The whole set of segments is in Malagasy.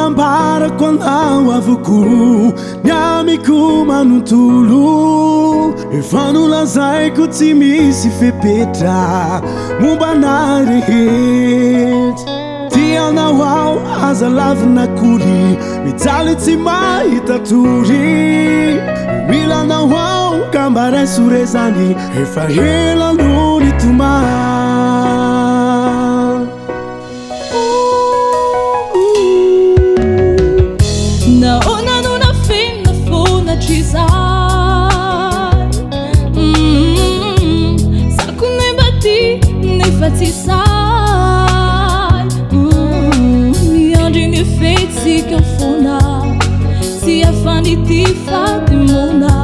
Manambarako anao avoko miamiko manontolo efa nolazaiko tsy misy fepetra mombana rehetra tianao ao aza lavinakory mijaly tsy mahita tory milanao ao ka mba raisore zany efa ela no nitomany Ti sai miandry ny fetsika fona tsy afany ty fatimona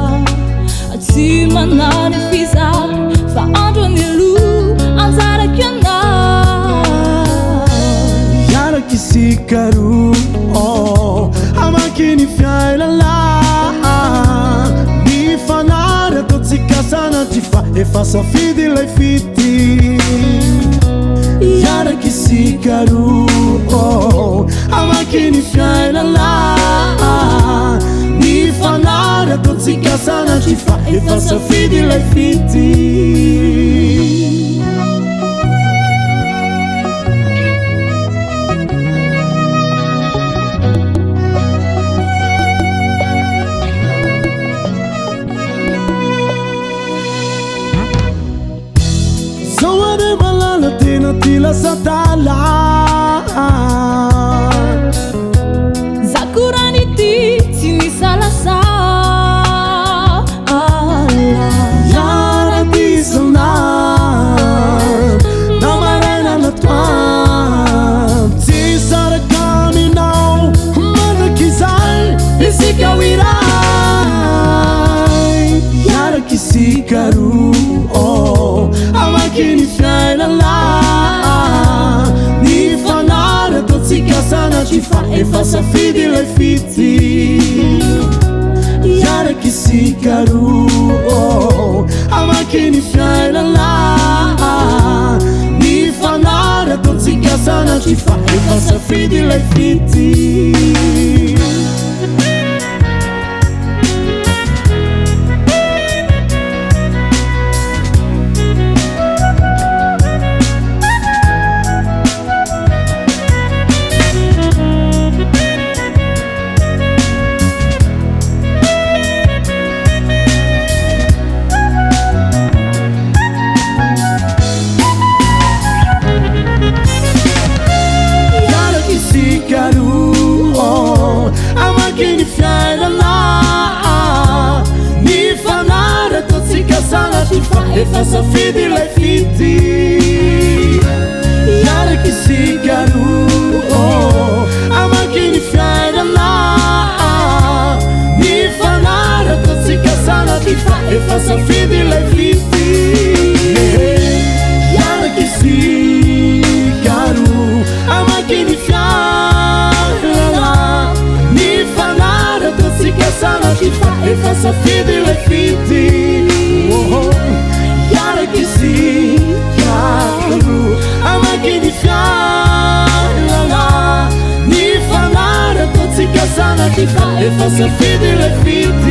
tsy manany fizary fa andro ny lo anjaraky anay iaraky sikaro amaky ny fiailala ny fanary ataotsika sanatry fa efa safidy lay fity iaraky sikaro amaky ny fiailala ny fanary ataotsika sanatry fa efa safidy lay fity tila satala zakurani ti tini salasa yara tisana namarena na twam si sarakami nao manakizai isikawirai yara kisikaru amakini fiailala fa efa safidy lay fity iaraky sikaro amaky ny fiailala ny fanary ataotsika sanatry fa efa safidy lay fity efa safidy lay fity iaraky sikaro amaky ny fiailala ny fanary ataotsika sanatry fa efa safidy lay fity iaraky sikaro amaky ny fiailala ny fanary ataotsika sanatry fa efa safidy lay fity iaraky sikaro amaky ny fiailala ny fanary ataotsika sanatry fa efa safidy lay fity